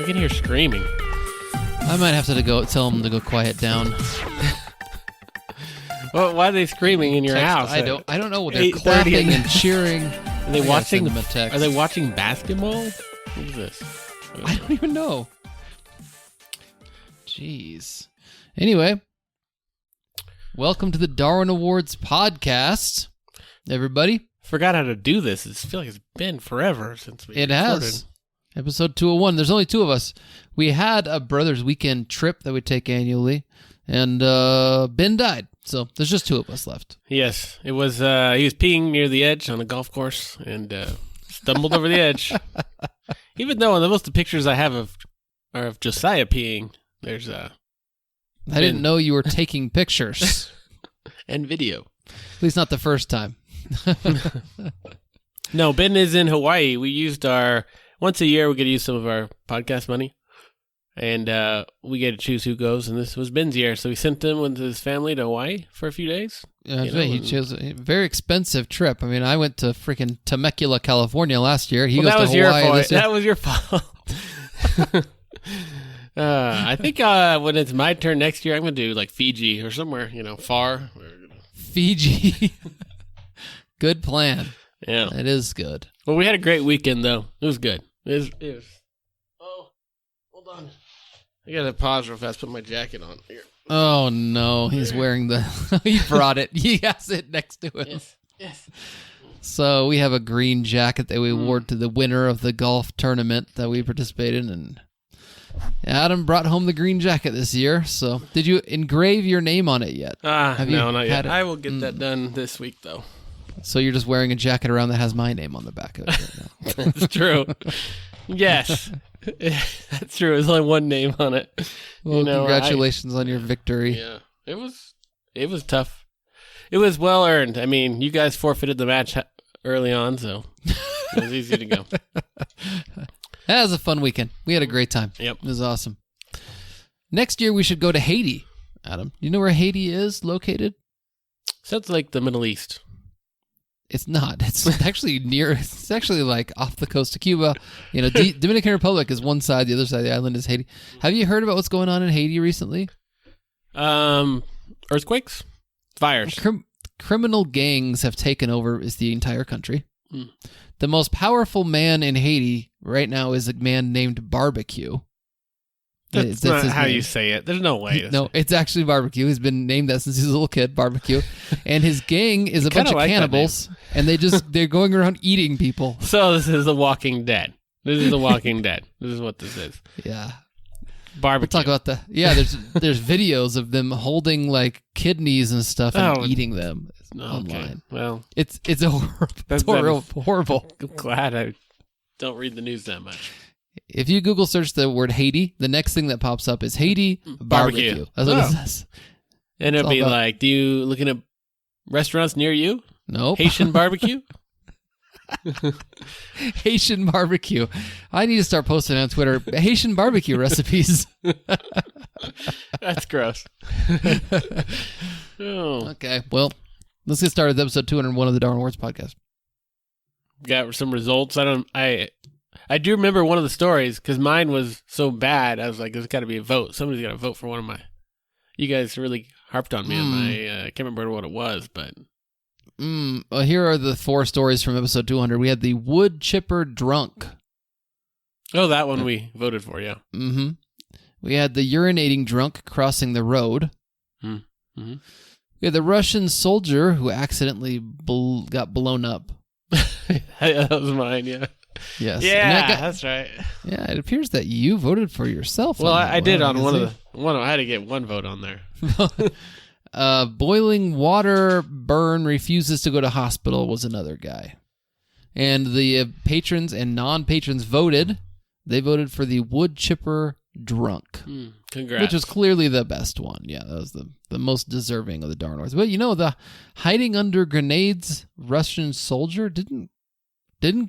I can hear screaming. I might have to go tell them to go quiet down. Well, why are they screaming in your house? I don't know. They're clapping and cheering. Are they watching? Are they watching basketball? What is this? I don't even know. Jeez. Anyway, welcome to the Darwin Awards podcast, everybody. Forgot how to do this. I feel like it's been forever since we recorded. Has. Episode 201. There's only two of us. We had a Brothers Weekend trip that we take annually, and Ben died. So there's just two of us left. Yes. It was, he was peeing near the edge on a golf course and stumbled over the edge. Even though in most of the pictures I have are of Josiah peeing, there's I didn't know you were taking pictures. And video. At least not the first time. No, Ben is in Hawaii. We used once a year we get to use some of our podcast money. And we get to choose who goes, and this was Ben's year, so we sent him with his family to Hawaii for a few days. Yeah, he chose a very expensive trip. I mean, I went to freaking Temecula, California last year. He goes to Hawaii this year. That was your fault. I think when it's my turn next year, I'm going to do like Fiji or somewhere, far. Fiji. Good plan. Yeah. It is good. Well, we had a great weekend, though. It was good. It was. Oh, hold on. I got to pause real fast, put my jacket on here. Oh, no. He's wearing he brought it. He has it next to him. Yes. So we have a green jacket that we wore to the winner of the golf tournament that we participated in. And Adam brought home the green jacket this year. So did you engrave your name on it yet? No, not yet. I will get that done this week, though. So you're just wearing a jacket around that has my name on the back of it right now. That's true. Yes. That's true. There's only one name on it. Well, congratulations on your victory. Yeah. It was tough. It was well earned. I mean, you guys forfeited the match early on, so it was easy to go. That was a fun weekend. We had a great time. Yep. It was awesome. Next year we should go to Haiti. Adam, you know where Haiti is located? Sounds like the Middle East. It's not. It's actually near. It's actually like off the coast of Cuba. Dominican Republic is one side. The other side of the island is Haiti. Have you heard about what's going on in Haiti recently? Earthquakes, fires. Criminal gangs have taken over the entire country. The most powerful man in Haiti right now is a man named Barbecue. That's not how you say it. There's no way. No, it's actually Barbecue. He's been named that since he was a little kid, Barbecue. And his gang is a bunch of cannibals, and they're going around eating people. So this is The Walking Dead. This is what this is. Yeah. Barbecue. We'll talk about there's videos of them holding like kidneys and stuff and eating them online. Well, it's horrible. I'm glad I don't read the news that much. If you Google search the word Haiti, the next thing that pops up is Haiti barbecue. That's what it says. And it'll be like, do you looking at restaurants near you? Nope. Haitian barbecue? Haitian barbecue. I need to start posting on Twitter Haitian barbecue recipes. That's gross. Oh. Okay, well, let's get started with episode 201 of the Darwin Awards podcast. Got some results. I do remember one of the stories because mine was so bad. I was like, there's got to be a vote. Somebody's got to vote for one of my. You guys really harped on me on my. I can't remember what it was, but. Well, here are the 4 stories from episode 200. We had the wood chipper drunk. Oh, that one we voted for, yeah. Mm-hmm. We had the urinating drunk crossing the road. Mm-hmm. We had the Russian soldier who accidentally got blown up. That was mine, yeah. Yes. Yeah, that's right. Yeah, it appears that you voted for yourself. Well, I did on one. I had to get one vote on there. Boiling water burn refuses to go to hospital was another guy. And the patrons and non-patrons voted. They voted for the wood chipper drunk. Congrats. Which was clearly the best one. Yeah, that was the most deserving of the Darwin Awards. But the hiding under grenades Russian soldier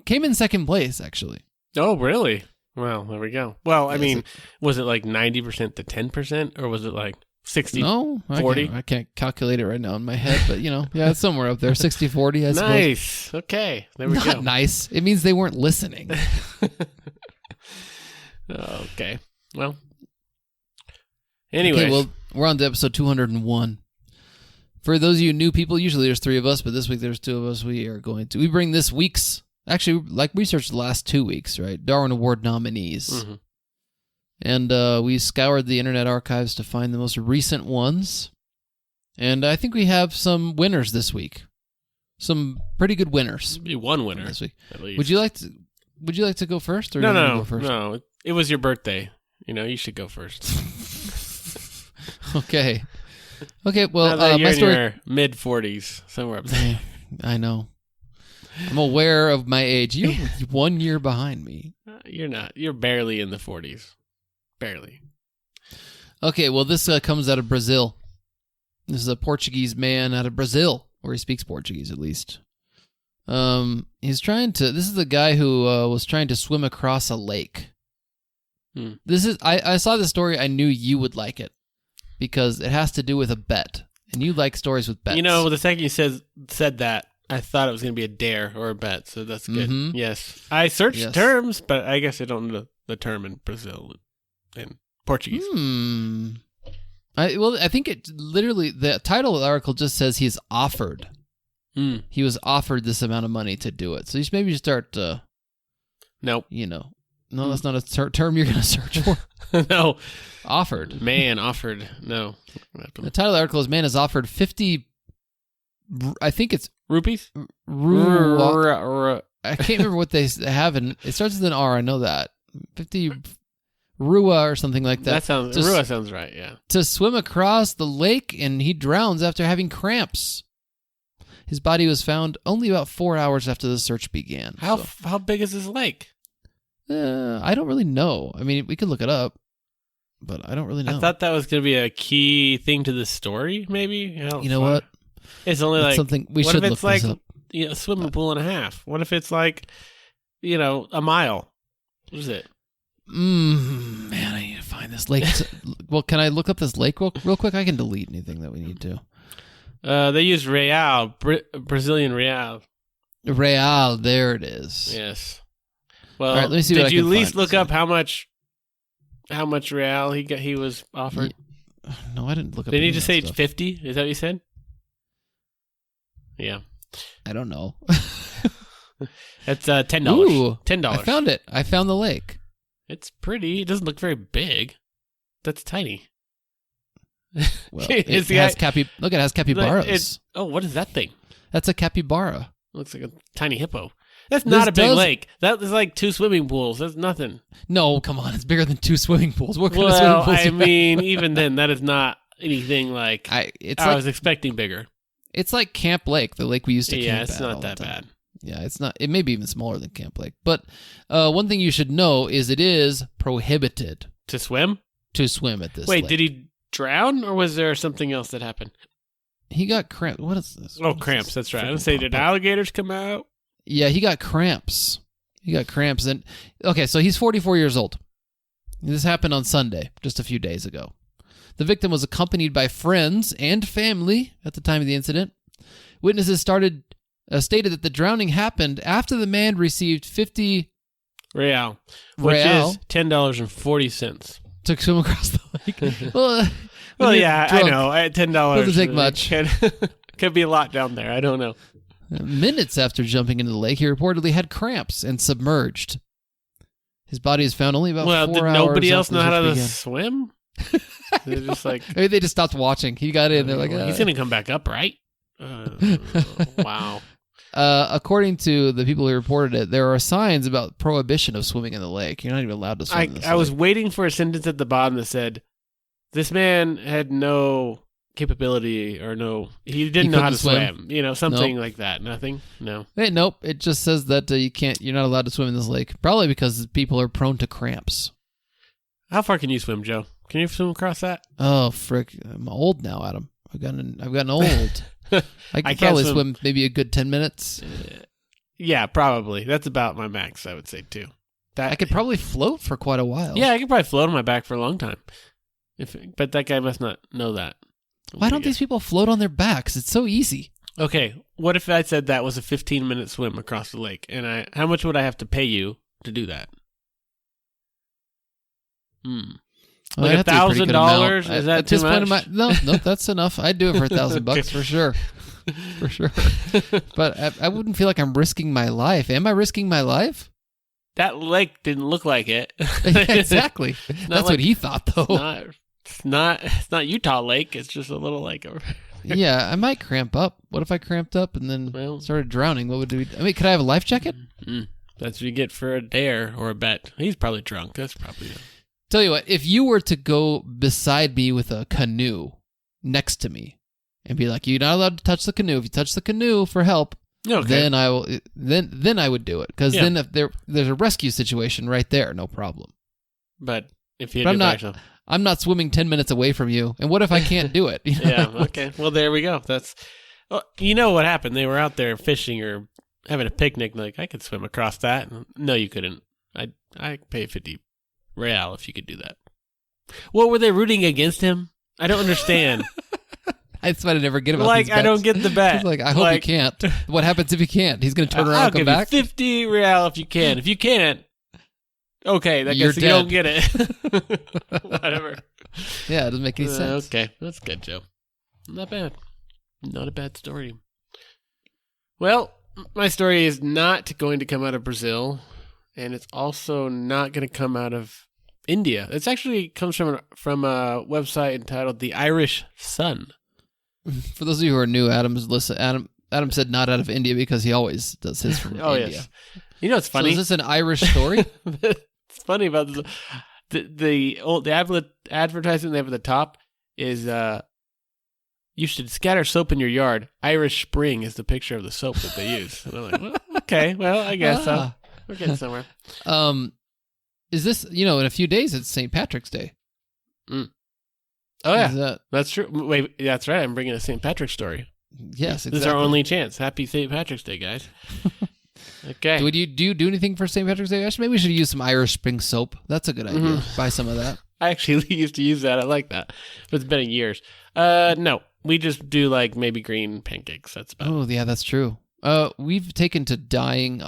came in second place, actually. Oh, really? Well, there we go. Well, I mean, was it like 90% to 10%, or was it like 60, no, 40? I can't calculate it right now in my head, but, yeah, it's somewhere up there, 60-40, I suppose. Nice. Okay, there we go. Not nice. It means they weren't listening. Okay. Well. Anyways. Okay, well, we're on to episode 201. For those of you new people, usually there's 3 of us, but this week there's 2 of us. We bring this week's, actually, like we researched the last 2 weeks, right? Darwin Award nominees. Mm-hmm. And we scoured the Internet Archives to find the most recent ones. And I think we have some winners this week. Some pretty good winners. Maybe one winner this week. at least. Would you like to go first? Or No. go first? No. It was your birthday. You should go first. Okay. Well, you're my in story. your mid-40s, somewhere up there. I know. I'm aware of my age. You're 1 year behind me. You're not. You're barely in the 40s. Barely. Okay, well, this comes out of Brazil. This is a Portuguese man out of Brazil, or he speaks Portuguese at least. This is the guy who was trying to swim across a lake. I saw this story. I knew you would like it because it has to do with a bet, and you like stories with bets. The second you said that, I thought it was going to be a dare or a bet, so that's good. Mm-hmm. Yes. I searched terms, but I guess I don't know the term in Brazil and Portuguese. I think it literally, the title of the article just says he's offered. He was offered this amount of money to do it. So you should maybe start, nope. No, that's not a term you're going to search for. No. Offered. Man offered. No. The title of the article is Man has offered 50, I think it's rupees? I can't remember what they have, and it starts with an R, I know that. 50 Rua or something like that. Rua sounds right, yeah. To swim across the lake, and he drowns after having cramps. His body was found only about 4 hours after the search began. How big is this lake? I don't really know. I mean, we could look it up, but I don't really know. I thought that was going to be a key thing to the story, maybe. You know what? It's only That's like something we should look this up. A swimming pool and a half. What if it's like, a mile? What is it? Man, I need to find this lake. Well, can I look up this lake real quick? I can delete anything that we need to. They use real, Brazilian real. Real, there it is. Yes. Well, all right, let me see. Did you at least look up how much real he was offered? No, I didn't look up. Did he just say 50? Is that what you said? Yeah. I don't know. That's $10. Ooh, $10. I found it. I found the lake. It's pretty. It doesn't look very big. That's tiny. Well, it has capybaras. What is that thing? That's a capybara. Looks like a tiny hippo. That's not a big lake. That is like 2 swimming pools. That's nothing. No, come on. It's bigger than 2 swimming pools. What kind of swimming pools even then, that is not anything like I was expecting bigger. It's like Camp Lake, the lake we used to camp at. Yeah, it's not that bad. Yeah, it's not. It may be even smaller than Camp Lake. But one thing you should know is it is prohibited to swim at this lake. Wait, did he drown, or was there something else that happened? He got cramps. What is this? Oh, cramps. That's right. I was saying, did alligators come out? Yeah, he got cramps. And okay, so he's 44 years old. This happened on Sunday, just a few days ago. The victim was accompanied by friends and family at the time of the incident. Witnesses stated that the drowning happened after the man received 50 real, which is $10.40 to swim across the lake. Well, yeah, drunk, I know. $10 doesn't take much. Could be a lot down there. I don't know. Minutes after jumping into the lake, he reportedly had cramps and submerged. His body is found only about 4 hours. Well, did nobody else know how to swim? They're just like, maybe they just stopped watching. He got in. They're like, he's going to come back up, right? Wow. According to the people who reported it, there are signs about prohibition of swimming in the lake. You're not even allowed to swim in this lake. I was waiting for a sentence at the bottom that said, this man had no capability he didn't know how to swim. Something like that. Nothing? No. Nope. It just says that you're not allowed to swim in this lake. Probably because people are prone to cramps. How far can you swim, Joe? Can you swim across that? Oh, frick. I'm old now, Adam. I've gotten old. I can probably swim maybe a good 10 minutes. Yeah, probably. That's about my max, I would say, too. I could probably float for quite a while. Yeah, I could probably float on my back for a long time. But that guy must not know that. Why don't these people float on their backs? It's so easy. Okay, what if I said that was a 15-minute swim across the lake? And how much would I have to pay you to do that? Well, Like that'd have to be a pretty good amount. $1,000? Is that At too this point much? no, that's enough. I'd do it for $1,000 for sure. For sure. But I wouldn't feel like I'm risking my life. Am I risking my life? That lake didn't look like it. Exactly. That's what he thought, though. It's not Utah Lake. It's just a little lake over. Yeah, I might cramp up. What if I cramped up and then started drowning? What would we? I mean, could I have a life jacket? That's what you get for a dare or a bet. He's probably drunk. That's probably it. Tell you what, if you were to go beside me with a canoe next to me and be like, "You're not allowed to touch the canoe. If you touch the canoe for help, then I will." Then I would do it because then if there's a rescue situation right there, no problem. But if you, I'm not swimming 10 minutes away from you. And what if I can't do it? You know? Yeah. Okay. Well, there we go. You know what happened? They were out there fishing or having a picnic. Like, I could swim across that. No, you couldn't. I pay 50 real if you could do that. Well, were they rooting against him? I don't understand. That's what I never get about like, these bets. I don't get the bet. It's like, I hope he can't. What happens if he can't? He's going to turn around and come back? I'll give you 50 real if you can. If you can't, okay, that You're guess you dead. don't get it. Whatever. Yeah, it doesn't make any sense. Okay, that's good, Joe. Not bad. Not a bad story. Well, my story is not going to come out of Brazil, and it's also not going to come out of India. It actually comes from a website entitled The Irish Sun. For those of you who are new, Adam said not out of India because he always does his from India. Yes. You know what's funny? So is this an Irish story? It's funny about the advertisement they have at the top is you should scatter soap in your yard. Irish Spring is the picture of the soap that they use. And I'm like, well, okay, well, I guess so. We're getting somewhere. Is this, in a few days it's St. Patrick's Day. Oh, yeah. That's true. Wait, that's right. I'm bringing a St. Patrick's story. Yes, exactly. This is our only chance. Happy St. Patrick's Day, guys. Okay. Do you do anything for St. Patrick's Day? Actually, maybe we should use some Irish Spring soap. That's a good idea. Buy some of that. I actually used to use that. I like that. But it's been years. No, we just do like maybe green pancakes. That's about it. Oh, yeah, that's true. We've taken to dyeing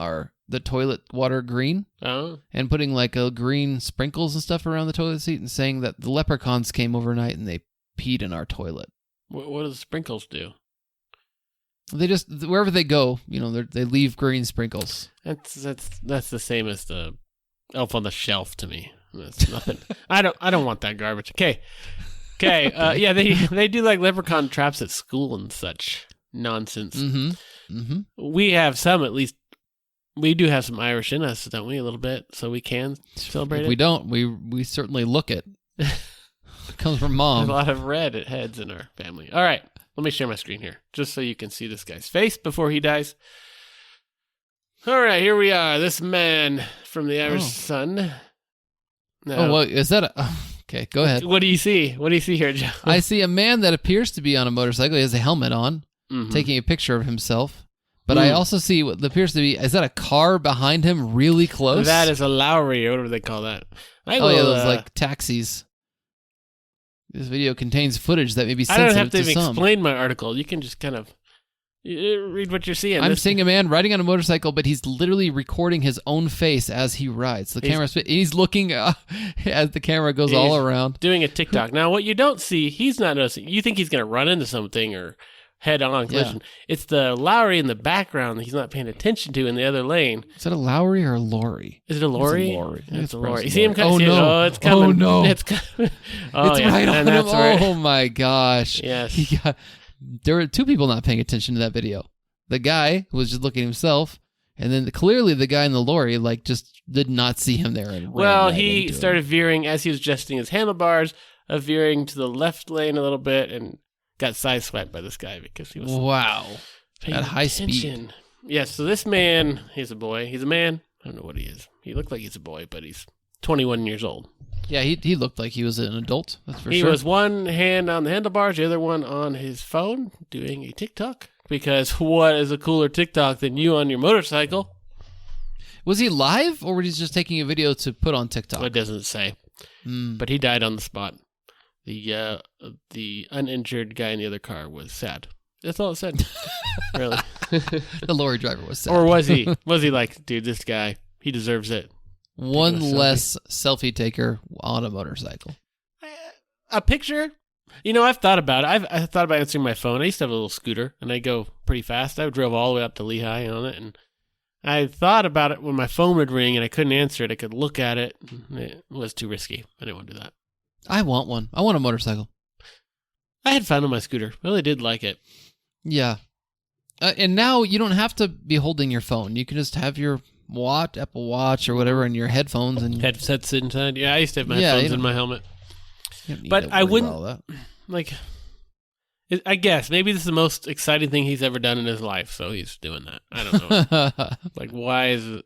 the toilet water green and putting like green sprinkles and stuff around the toilet seat and saying that the leprechauns came overnight and they peed in our toilet. What do the sprinkles do? They just, wherever they go, they leave green sprinkles. That's the same as the Elf on the Shelf to me. That's nothing. I don't want that garbage. Okay. Yeah, they do like leprechaun traps at school and such nonsense. We have some, at least. We do have some Irish in us, don't we? A little bit, so we can celebrate it. We don't. We certainly look it. It comes from mom. There's a lot of red heads in our family. All right, let me share my screen here, just so you can see this guy's face before he dies. All right, here we are. This man from the Irish Sun. Now, well, is that okay, go ahead. What do you see? What do you see here, Joe? I see a man that appears to be on a motorcycle. He has a helmet on, taking a picture of himself. But I also see what appears to be, is that a car behind him really close? That is a Lowry, or whatever they call that. Yeah, those like taxis. This video contains footage that may be sensitive to some. I don't have to explain my article. You can just kind of read what you're seeing. I'm seeing a man riding on a motorcycle, but he's literally recording his own face as he rides. He's looking as the camera goes all around. Doing a TikTok. Now, what you don't see, he's not noticing. You think he's going to run into something or head-on collision. Yeah. It's the Lowry in the background that he's not paying attention to in the other lane. Is that a Lowry or a lorry? Is it a lorry? It's a lorry. It's a lorry. You see him coming? No. It's coming. Oh, no. It's coming. It's right on him. Oh, my gosh. Yes. There were two people not paying attention to that video. The guy who was just looking at himself, and then clearly the guy in the lorry just did not see him there. And he started veering as he was adjusting his handlebars, veering to the left lane a little bit, and got sideswiped by this guy because he was at high speed. Yes, so this man, he's a boy. He's a man. I don't know what he is. He looked like he's a boy, but he's 21 years old. Yeah, he looked like he was an adult. That's for sure. He was one hand on the handlebars, the other one on his phone, doing a TikTok. Because what is a cooler TikTok than you on your motorcycle? Was he live, or was he just taking a video to put on TikTok? It doesn't say. But he died on the spot. The uninjured guy in the other car was sad. That's all it said. Really. The lorry driver was sad. Or was he? Was he like, dude, this guy, he deserves it. One selfie. less selfie taker on a motorcycle. A picture? You know, I've thought about it. I thought about answering my phone. I used to have a little scooter, and I go pretty fast. I drove all the way up to Lehigh on it, and I thought about it when my phone would ring and I couldn't answer it. I could look at it. It was too risky. I didn't want to do that. I want one. I want a motorcycle. I had fun on my scooter. I really did like it. Yeah. And now you don't have to be holding your phone. You can just have your Apple Watch or whatever, and your headphones. And Headsets inside. Yeah, I used to have my headphones in my helmet. But I wouldn't, like, I guess, maybe this is the most exciting thing he's ever done in his life, so he's doing that. I don't know. Like, why is it,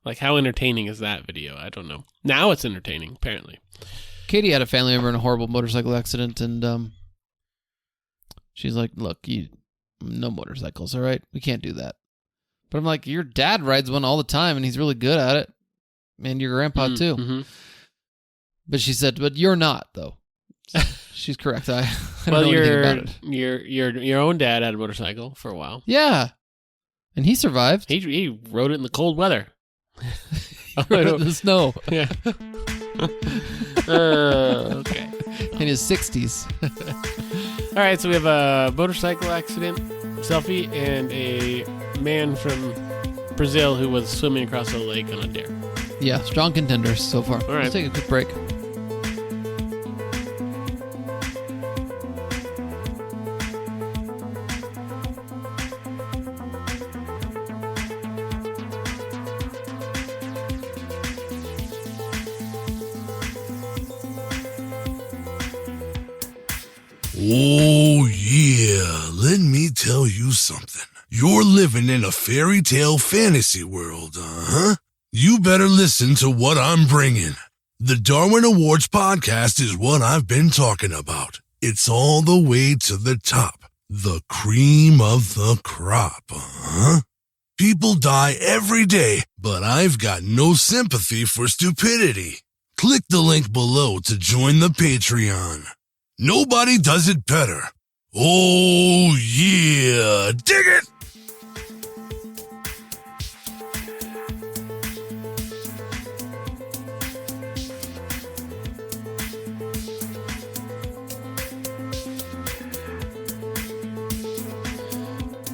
like, how entertaining is that video? I don't know. Now it's entertaining, apparently. Katie had a family member in a horrible motorcycle accident, and she's like, look, no motorcycles, all right? We can't do that. But I'm like, your dad rides one all the time, and he's really good at it. And your grandpa, too. Mm-hmm. But she said, but you're not, though. She's correct. I don't know your anything about it. Your own dad had a motorcycle for a while. Yeah. And he survived. He rode it in the cold weather. He rode it in the snow. Yeah. Okay. In his 60s. All right, so we have a motorcycle accident, selfie, and a man from Brazil who was swimming across a lake on a dare. Yeah, strong contenders so far. All right. Let's take a quick break. Oh, yeah. Let me tell you something. You're living in a fairy tale fantasy world, uh-huh? You better listen to what I'm bringing. The Darwin Awards podcast is what I've been talking about. It's all the way to the top. The cream of the crop, uh-huh? People die every day, but I've got no sympathy for stupidity. Click the link below to join the Patreon. Nobody does it better. Oh, yeah. Dig it!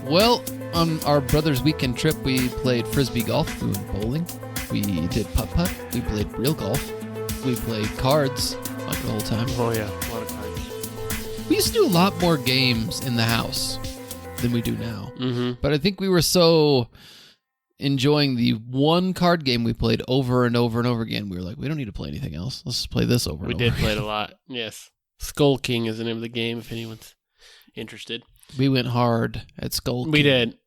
Well, on our brother's weekend trip, we played frisbee golf, we went bowling, we did putt-putt, we played real golf, we played cards like the whole time. Oh, yeah, a lot of cards. We used to do a lot more games in the house than we do now. Mm-hmm. But I think we were so enjoying the one card game we played over and over and over again. We were like, we don't need to play anything else. Let's just play this over and over. We did play it a lot, yes. Skull King is the name of the game, if anyone's interested. We went hard at Skull King. We did.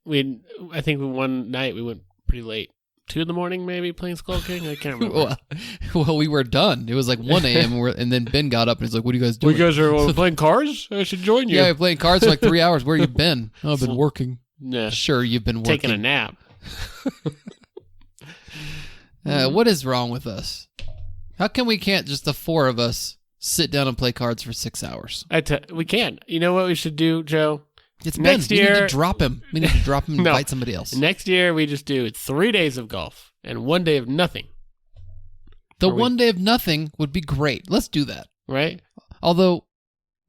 I think one night we went pretty late. 2 a.m. maybe playing Skull King? I can't remember. well, we were done. It was like 1 a.m. and then Ben got up and he's like, what are you guys doing? You guys are playing cards? I should join you. Yeah, we're playing cards for like 3 hours. Where you been? Oh, I've been working. Yeah. Sure, you've been working. Taking a nap. What is wrong with us? How come we can't, just the 4 of us, sit down and play cards for 6 hours? We can. You know what we should do, Joe? It's next Ben. year. We need to drop him. We need to drop him and invite somebody else. Next year, we just do 3 days of golf and 1 day of nothing. The 1 day of nothing would be great. Let's do that. Right? Although,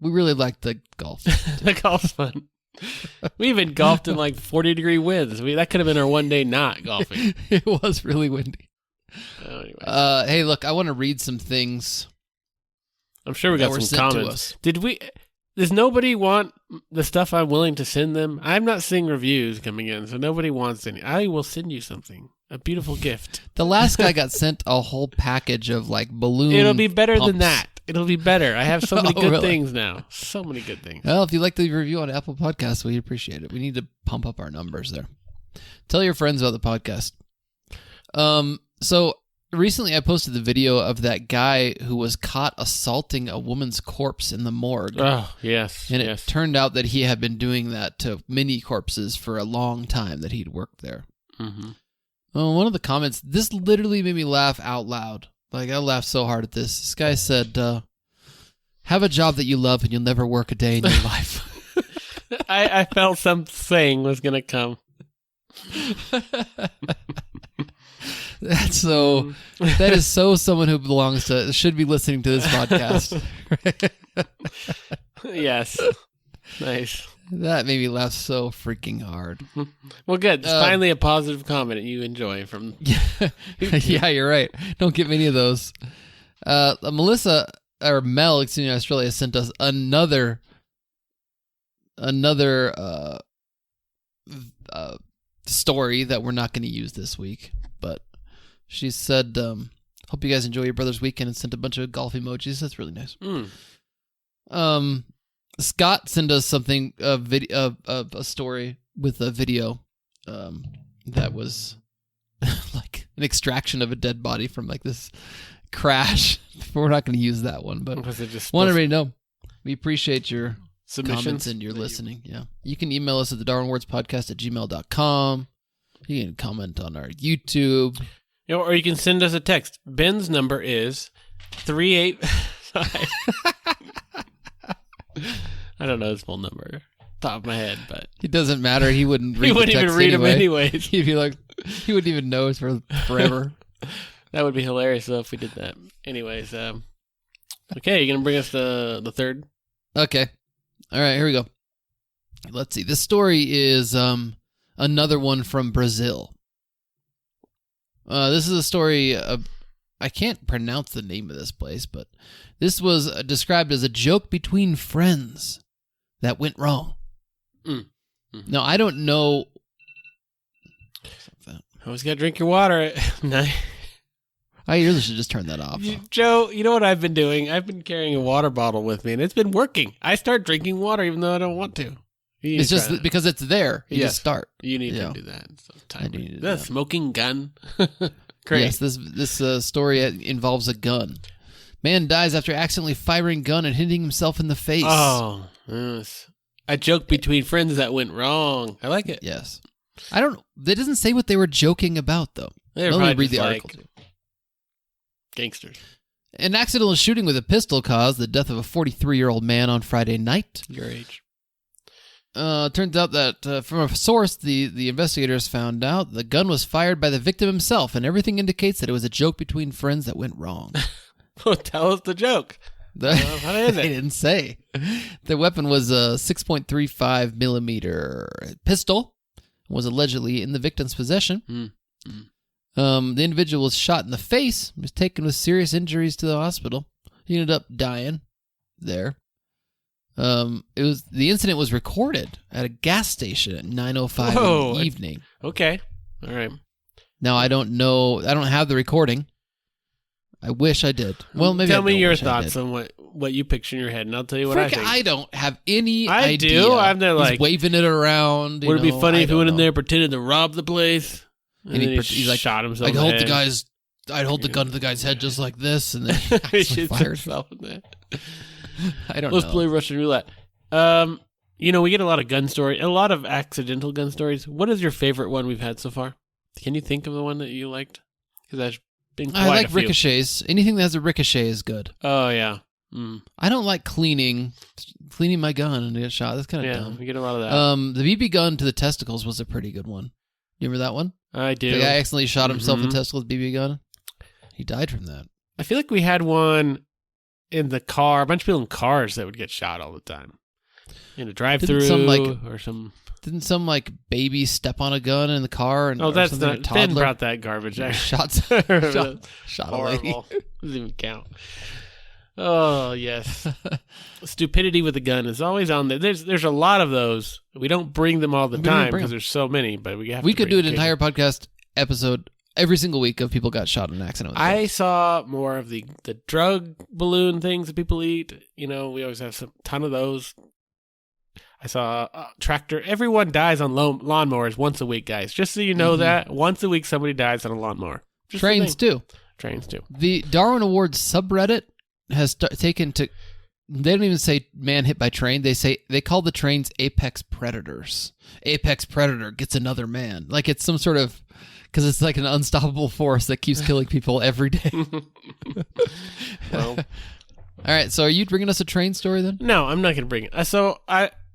we really like the golf. The golf's fun. We even golfed in like 40-degree winds. That could have been our 1 day not golfing. It was really windy. Anyway. Hey, look, I want to read some things. I'm sure we got some comments. Does nobody want the stuff I'm willing to send them? I'm not seeing reviews coming in, so nobody wants any. I will send you something. A beautiful gift. The last guy got sent a whole package of like balloon It'll be better pumps. than that. It'll be better. I have so many good really? things now. So many good things. Well, if you like the review on Apple Podcasts, we appreciate it. We need to pump up our numbers there. Tell your friends about the podcast. So recently I posted the video of that guy who was caught assaulting a woman's corpse in the morgue. Oh, yes. And it turned out that he had been doing that to many corpses for a long time that he'd worked there. Mm-hmm. Well, one of the comments, this literally made me laugh out loud. Like, I laughed so hard at this. This guy said, have a job that you love and you'll never work a day in your life. I felt some saying was going to come. That's so. That is so someone who should be listening to this podcast. Yes. Nice. That made me laugh so freaking hard. Well, good. It's finally a positive comment you enjoy from. Yeah, you're right. Don't get many of those. Melissa or Mel, excuse me, Australia sent us another story that we're not going to use this week, but she said, "Hope you guys enjoy your brother's weekend," and sent a bunch of golf emojis. That's really nice. Scott sent us something, a story with a video that was like an extraction of a dead body from like this crash. We're not going to use that one, but want everybody to know we appreciate your comments and your listening. Yeah, you can email us at the Darwin Awards podcast at gmail.com. You can comment on our YouTube, or you can send us a text. Ben's number is 385. I don't know his full number, top of my head, but it doesn't matter. He wouldn't read. He wouldn't even read them anyways. He'd be like, he wouldn't even know it's for forever. That would be hilarious though if we did that. Anyways, okay, you gonna bring us the third? Okay, all right, here we go. Let's see. This story is another one from Brazil. This is a story of. I can't pronounce the name of this place, but this was described as a joke between friends that went wrong. Mm-hmm. Now, I don't know. Always got to drink your water at night. I really should just turn that off. Joe, you know what I've been doing? I've been carrying a water bottle with me, and it's been working. I start drinking water even though I don't want to. It's just because it's there. You just start. You need to do that. I need to do that. Smoking gun. Great. Yes, this story involves a gun. Man dies after accidentally firing gun and hitting himself in the face. Oh, yes. A joke between friends that went wrong. I like it. Yes. I don't. They doesn't say what they were joking about though. Let me read the article. Gangsters. An accidental shooting with a pistol caused the death of a 43-year-old man on Friday night. Your age. Turns out that from a source, the investigators found out the gun was fired by the victim himself, and everything indicates that it was a joke between friends that went wrong. Well, tell us the joke. How is it? They didn't say. The weapon was a 6.35 millimeter pistol, was allegedly in the victim's possession. The individual was shot in the face, was taken with serious injuries to the hospital. He ended up dying there. The incident was recorded at a gas station at 9:05 in the evening. Okay. All right. Now, I don't know. I don't have the recording. I wish I did. Well, maybe tell me your thoughts on what you picture in your head, and I'll tell you what I think. I don't have any idea. I do. I'm there like... He's waving it around. Would it be funny if he went in there pretended to rob the place? And he's like, shot himself in the head. I'd hold the gun to the guy's head just like this, and then he fired himself in there. I don't know. Let's play Russian roulette. We get a lot of gun stories, a lot of accidental gun stories. What is your favorite one we've had so far? Can you think of the one that you liked? Because there's been quite I like a few. ricochets. Anything that has a ricochet is good. Oh, yeah. I don't like cleaning my gun and get shot. That's kind of dumb. We get a lot of that. The BB gun to the testicles was a pretty good one. You remember that one? I do. The guy accidentally shot himself in the testicles with BB gun. He died from that. I feel like we had one in the car, a bunch of people in cars that would get shot all the time. In a drive-through or some... Didn't some baby step on a gun in the car? And that's not... Ben brought that garbage. Shot a lady. Doesn't even count. Oh, yes. Stupidity with a gun is always on there. There's a lot of those. We don't bring them all the time because there's so many, but we could do an entire podcast episode every single week of people got shot in an accident. I saw more of the drug balloon things that people eat. We always have some ton of those. I saw a tractor. Everyone dies on lawnmowers once a week, guys. Just so you know that. Once a week somebody dies on a lawnmower. Trains too. The Darwin Awards subreddit has taken to... They don't even say man hit by train. They call the trains apex predators. Apex predator gets another man. Like it's some sort of... Because it's like an unstoppable force that keeps killing people every day. Well... All right, so are you bringing us a train story then? No, I'm not going to bring it. So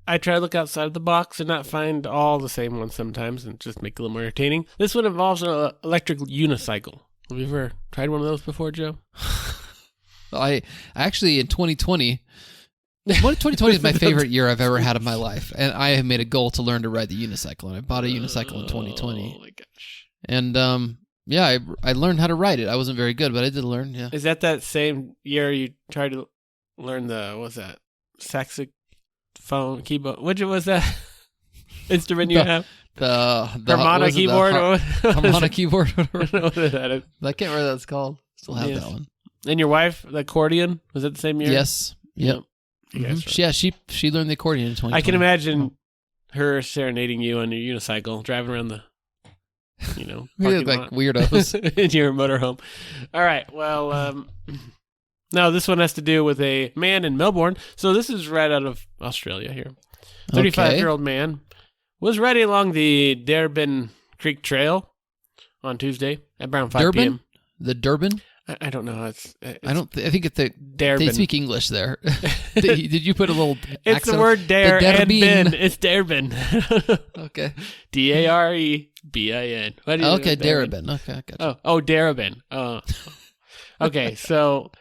I try to look outside of the box and not find all the same ones sometimes and just make it a little more entertaining. This one involves an electric unicycle. Have you ever tried one of those before, Joe? I actually, in 2020... 2020 is my favorite year I've ever had in my life, and I have made a goal to learn to ride the unicycle, and I bought a unicycle in 2020. Oh my gosh! And yeah, I learned how to ride it. I wasn't very good, but I did learn. Yeah. Is that same year you tried to learn what's that? Saxophone keyboard? Which was that instrument you have? The harmonic keyboard. Harmonic keyboard. I don't know what that is. I can't remember what that's called. Still have that one. And your wife, the accordion, was that the same year? Yes. Yep. Mm-hmm. Yeah, she learned the accordion in 2020. I can imagine her serenading you on your unicycle, driving around the, we look like weirdos in your motorhome. All right, well, now this one has to do with a man in Melbourne. So this is right out of Australia here. 35-year-old man was riding along the Darwin Creek Trail on Tuesday at around 5 p.m. The Durban? I don't know. I think it's Darwin. They speak English there. Did you put a little It's accent? the word dare and bin. It's Darwin. Okay. Darebin. Okay, Darabin. Okay, I gotcha. Oh, Darabin. Okay, so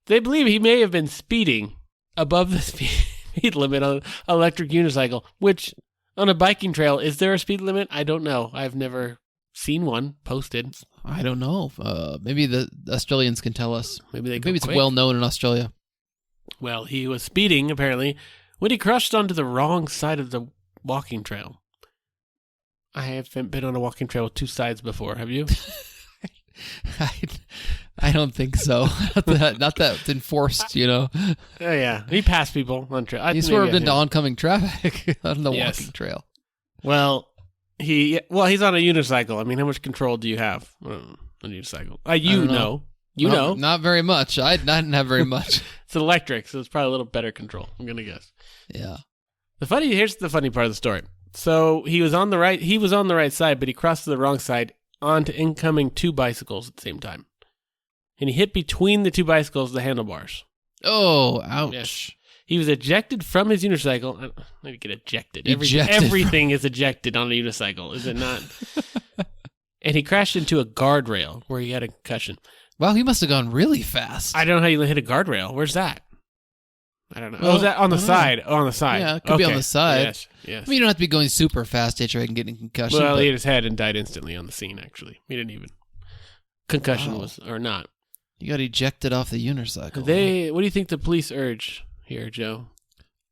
they believe he may have been speeding above the speed limit on an electric unicycle, which on a biking trail, is there a speed limit? I don't know. I've never seen one posted. I don't know. Maybe the Australians can tell us. Maybe it's well known in Australia. Well, he was speeding apparently when he crashed onto the wrong side of the walking trail. I haven't been on a walking trail with two sides before. Have you? I don't think so. Not that enforced, Oh yeah, he passed people on trail. He swerved into oncoming traffic on the walking trail. Well, he's on a unicycle. I mean, how much control do you have on a unicycle? You know. Not very much. I didn't have very much. It's electric, so it's probably a little better control, I'm going to guess. Yeah. Here's the funny part of the story. So he was on the right side, but he crossed to the wrong side onto incoming two bicycles at the same time. And he hit between the two bicycles the handlebars. Oh, ouch. Yes. He was ejected from his unicycle. Maybe get ejected. Ejected Everything is ejected on a unicycle, is it not? And he crashed into a guardrail where he had a concussion. Wow, he must have gone really fast. I don't know how you hit a guardrail. Where's that? I don't know. Well, was that on the side? Oh, on the side. Yeah, it could be on the side. Yes. I mean, you don't have to be going super fast to try and get a concussion. Well, he hit his head and died instantly on the scene, actually. He didn't even... Concussion was, or not. You got ejected off the unicycle. What do you think the police urge here, Joe?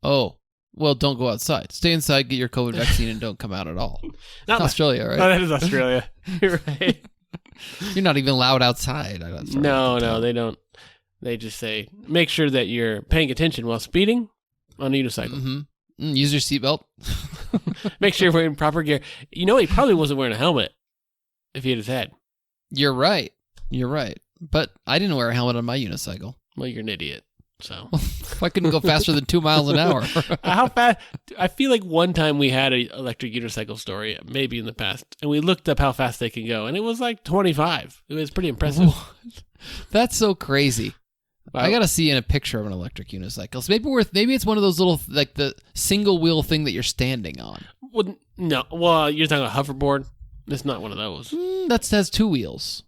Oh, well, don't go outside. Stay inside, get your COVID vaccine, and don't come out at all. Not Australia, right? Oh, that is Australia. You're right. You're not even allowed outside. No, they don't. They just say, make sure that you're paying attention while speeding on a unicycle. Mm-hmm. Use your seatbelt. Make sure you're wearing proper gear. He probably wasn't wearing a helmet if he hit his head. You're right. But I didn't wear a helmet on my unicycle. Well, you're an idiot. So I couldn't go faster than 2 miles an hour. How fast? I feel like one time we had an electric unicycle story, maybe in the past, and we looked up how fast they can go, and it was like 25. It was pretty impressive. What? That's so crazy. Wow. I gotta see in a picture of an electric unicycle. So maybe it's one of those little, like the single wheel thing that you're standing on. Well, no. Well, you're talking about a hoverboard. It's not one of those. That has 2 wheels.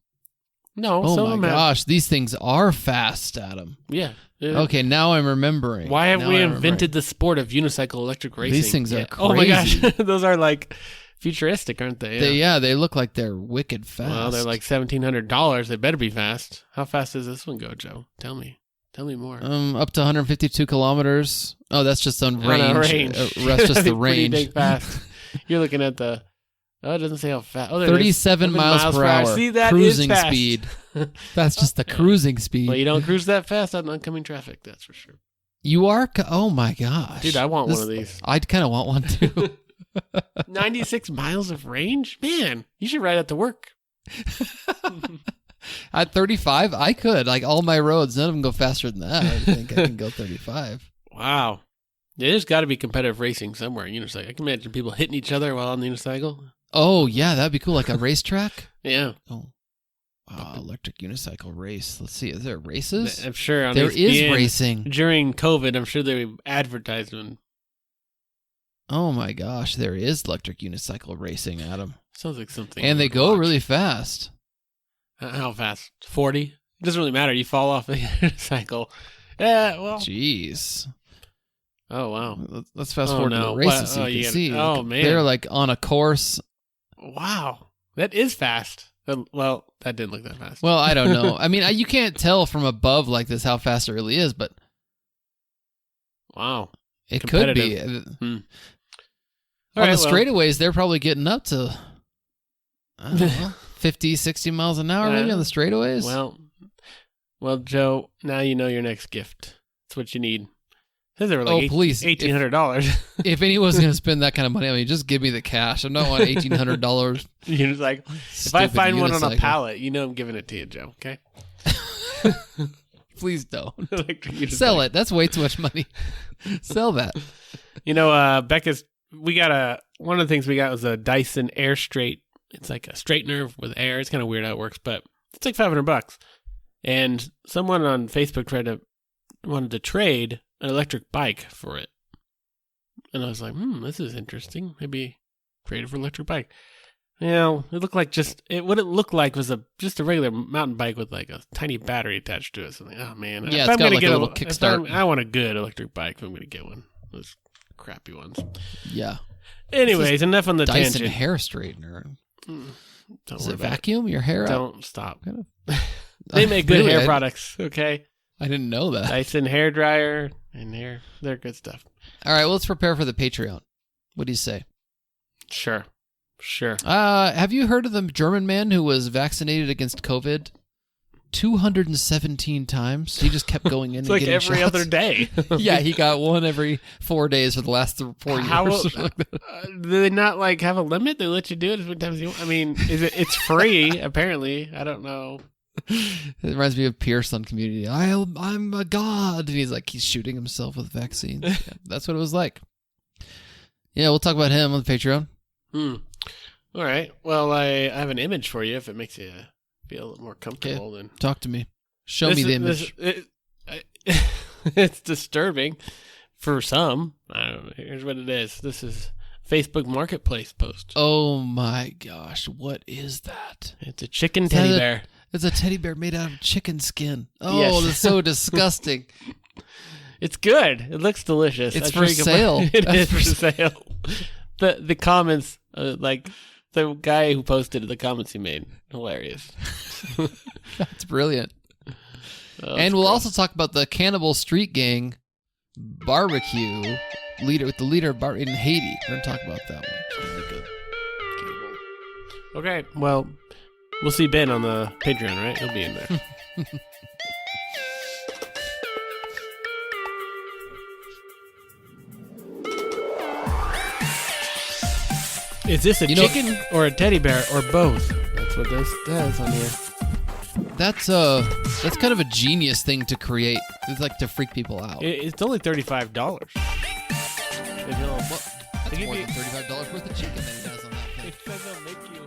No. Oh my gosh, these things are fast, Adam. Yeah. Okay, now I'm remembering. Why have we invented the sport of unicycle electric racing? These things are crazy. Oh my gosh, those are like futuristic, aren't they? Yeah. They look like they're wicked fast. Well, they're like $1,700. They better be fast. How fast does this one go, Joe? Tell me more. Up to 152 kilometers. Oh, that's just on range. That's just the range. Pretty dang fast. You're looking at the... Oh, it doesn't say how fast. Oh, 37 miles per hour. See, that cruising is fast. Speed. That's just the cruising speed. Well, you don't cruise that fast on oncoming traffic, that's for sure. You are? Oh, my gosh. Dude, I want one of these. I'd kind of want one, too. 96 miles of range? Man, you should ride it to work. At 35, I could. Like, all my roads, none of them go faster than that. I think I can go 35. Wow. There's got to be competitive racing somewhere. Unicycle. I can imagine people hitting each other while on the unicycle. Oh, yeah, that'd be cool. Like a racetrack? Yeah. Oh. Electric unicycle race. Let's see. Is there races? I'm sure on there ESPN, is racing. During COVID, I'm sure they advertised them. Oh my gosh, there is electric unicycle racing, Adam. Sounds like something. And they go really fast. How fast? 40? It doesn't really matter. You fall off the unicycle. Yeah, well. Jeez. Oh, wow. Let's fast forward to the races so you can see. Oh, man. They're like on a course. Wow. That is fast. Well, that didn't look that fast. Well, I don't know. I mean, you can't tell from above like this how fast it really is, but wow. It could be. On the straightaways, they're probably getting up to, I don't know, 50, 60 miles an hour maybe on the straightaways. Well, Joe, now you know your next gift. That's what you need. Says they were like please. $1,800. If anyone's going to spend that kind of money on me, just give me the cash. I don't want $1,800. Unicycle. If I find one on a pallet, you know I'm giving it to you, Joe, okay? Please don't. Sell it. That's way too much money. Sell that. You know, one of the things we got was a Dyson Air Straight. It's like a straightener with air. It's kind of weird how it works, but it's like $500. And someone on Facebook wanted to trade an electric bike for it. And I was like, this is interesting. Maybe trade it for an electric bike. You know, it looked like what it looked like was just a regular mountain bike with like a tiny battery attached to it. So I'm like, oh man. Yeah, it's got like a little kickstart. I want a good electric bike if I'm going to get one. Those crappy ones. Yeah. Anyways, enough on the Dyson tangent. hair straightener. Does it vacuum your hair out? Don't stop. They make good hair products, okay? I didn't know that. Dyson hair dryer and they're good stuff. All right, well, let's prepare for the Patreon. What do you say? Sure. Have you heard of the German man who was vaccinated against COVID 217 times? He just kept going in and getting shots. It's like every other day. Yeah, he got one every 4 days for the last 4 years. Do they not like have a limit? They let you do it as many times as you want? I mean, it's free, apparently. I don't know. It reminds me of Pierce on Community. I'm a god. And he's shooting himself with vaccines. Yeah, that's what it was like. Yeah, we'll talk about him on the Patreon. All right. Well, I have an image for you if it makes you feel a little more comfortable. Okay. Talk to me. Show me the image. It's disturbing for some. I don't know. Here's what it is. This is Facebook Marketplace post. Oh my gosh. What is that? It's a chicken teddy bear. It's a teddy bear made out of chicken skin. Oh, yes. That's so disgusting. It's good. It looks delicious. It's for sale. It is for sale. The comments, like the guy who posted it, the comments he made, hilarious. That's brilliant. And we'll also talk about the Cannibal Street Gang barbecue leader in Haiti. We're going to talk about that one. It's going to be good. Okay, well, we'll see Ben on the Patreon, right? He'll be in there. Is this a chicken or a teddy bear or both? That's what this says on here. That's kind of a genius thing to create. It's like to freak people out. It's only $35. Well, that's more than $35 worth of chicken that he has on that thing. It doesn't make you